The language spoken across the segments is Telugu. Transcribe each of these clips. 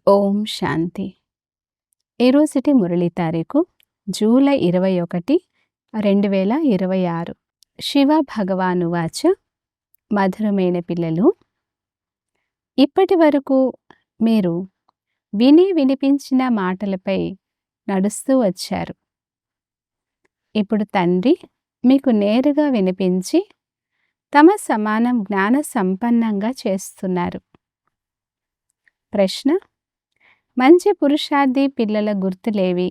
ఓం శాంతి. ఈరోజుటి మురళి తారీఖు జూలై 21, 2026. శివ భగవానువాచ. మధురమైన పిల్లలు, ఇప్పటి వరకు మీరు వినిపించిన మాటలపై నడుస్తూ వచ్చారు. ఇప్పుడు తండ్రి మీకు నేరుగా వినిపించి తమ సమానం జ్ఞాన సంపన్నంగా చేస్తున్నారు. ప్రశ్న: మంచి పురుషార్థి పిల్లల గుర్తులేవి?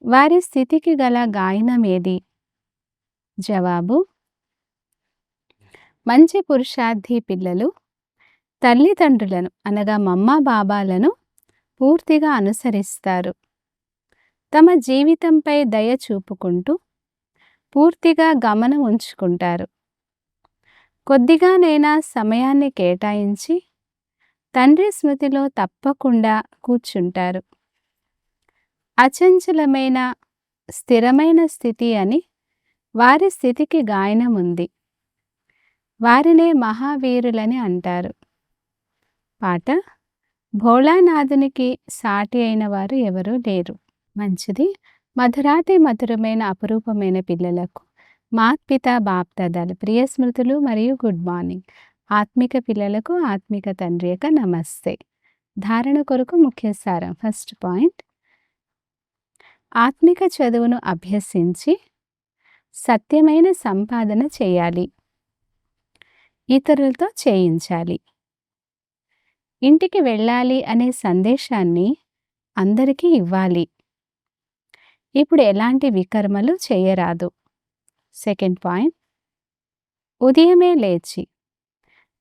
వారి స్థితికి గల గాయనమేది? జవాబు: మంచి పురుషార్థి పిల్లలు తల్లిదండ్రులను అనగా మమ్మా బాబాలను పూర్తిగా అనుసరిస్తారు. తమ జీవితంపై దయ చూపుకుంటూ పూర్తిగా గమనం ఉంచుకుంటారు. కొద్దిగానైనా సమయాన్ని కేటాయించి తండ్రి స్మృతిలో తప్పకుండా కూర్చుంటారు. అచంచలమైన స్థిరమైన స్థితి అని వారి స్థితికి గాయనం ఉంది. వారినే మహావీరులని అంటారు. పాట: భోళానాథునికి సాటి అయిన వారు ఎవరూ లేరు. మంచిది. మధురాతి మధురమైన అపురూపమైన పిల్లలకు మాత్పిత బాప్దాదాల ప్రియ స్మృతులు మరియు గుడ్ మార్నింగ్. ఆత్మిక పిల్లలకు ఆత్మిక తండ్రి యొక్క నమస్తే. ధారణ కొరకు ముఖ్య సారం. ఫస్ట్ పాయింట్: ఆత్మిక చదువును అభ్యసించి సత్యమైన సంపాదన చేయాలి, ఇతరులతో చేయించాలి. ఇంటికి వెళ్ళాలి అనే సందేశాన్ని అందరికీ ఇవ్వాలి. ఇప్పుడు ఎలాంటి వికర్మలు చేయరాదు. సెకండ్ పాయింట్: ఉదయమే లేచి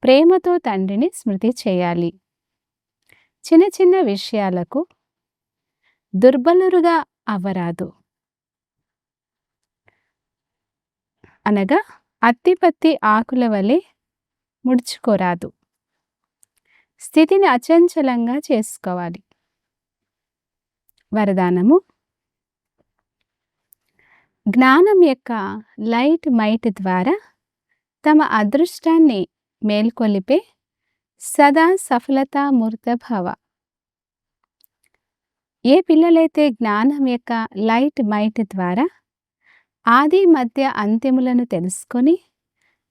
ప్రేమతో తండ్రిని స్మృతి చేయాలి. చిన్న చిన్న విషయాలకు దుర్బలురుగా అవ్వరాదు. అనగా అత్తిపత్తి ఆకుల వలె ముడుచుకోరాదు. స్థితిని అచంచలంగా చేసుకోవాలి. వరదానము: జ్ఞానం యొక్క లైట్ మైట్ ద్వారా తమ అదృష్టాన్ని మేల్కొలిపే సదా సఫలతామూర్త భవ. ఏ పిల్లలైతే జ్ఞానం యొక్క లైట్ మైట్ ద్వారా ఆది మధ్య అంత్యములను తెలుసుకొని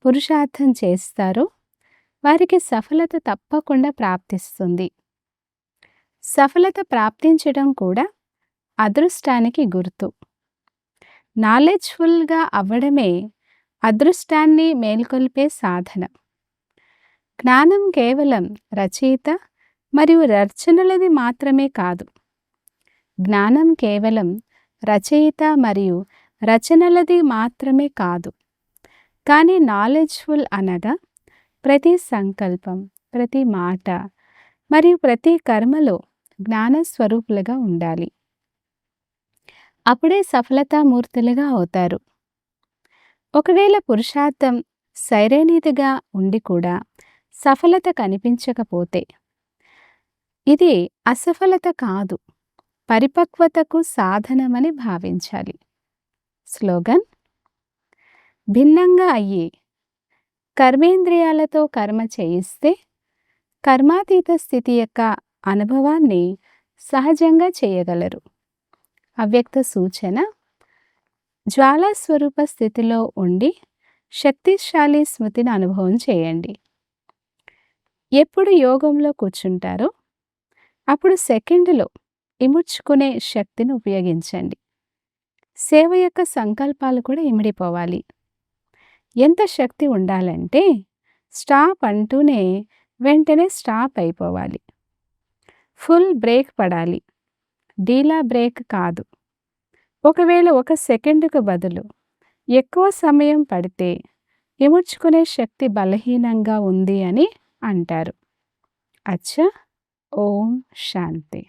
పురుషార్థం చేస్తారో వారికి సఫలత తప్పకుండా ప్రాప్తిస్తుంది. సఫలత ప్రాప్తించడం కూడా అదృష్టానికి గుర్తు. నాలెడ్జ్ఫుల్గా అవ్వడమే అదృష్టాన్ని మేల్కొల్పే సాధన. జ్ఞానం కేవలం రచయిత మరియు రచనలది మాత్రమే కాదు. జ్ఞానం కేవలం రచయిత మరియు రచనలది మాత్రమే కాదు. కానీ నాలెడ్జ్ఫుల్ అనగా ప్రతి సంకల్పం, ప్రతి మాట మరియు ప్రతి కర్మలో జ్ఞానస్వరూపులుగా ఉండాలి. అప్పుడే సఫలతామూర్తులుగా అవుతారు. ఒకవేళ పురుషార్థం సరైనదిగా ఉండి కూడా సఫలత కనిపించకపోతే ఇది అసఫలత కాదు, పరిపక్వతకు సాధనమని భావించాలి. స్లోగన్: భిన్నంగా అయ్యి కర్మేంద్రియాలతో కర్మ చేయిస్తే కర్మాతీత స్థితి యొక్క అనుభవాన్ని సహజంగా చేయగలరు. అవ్యక్త సూచన: జ్వాలాస్వరూప స్థితిలో ఉండి శక్తిశాలి స్మృతిని అనుభవం చేయండి. ఎప్పుడు యోగంలో కూర్చుంటారో అప్పుడు సెకండ్లో ఇముడ్చుకునే శక్తిని ఉపయోగించండి. సేవ యొక్క సంకల్పాలు కూడా ఇమిడిపోవాలి. ఎంత శక్తి ఉండాలంటే స్టాప్ అంటూనే వెంటనే స్టాప్ అయిపోవాలి. ఫుల్ బ్రేక్ పడాలి, డీలా బ్రేక్ కాదు. ఒకవేళ 1 సెకండుకు బదులు ఎక్కువ సమయం పడితే ఇముడ్చుకునే శక్తి బలహీనంగా ఉంది అని అంటారు. అచ్చా. ఓం శాంతి.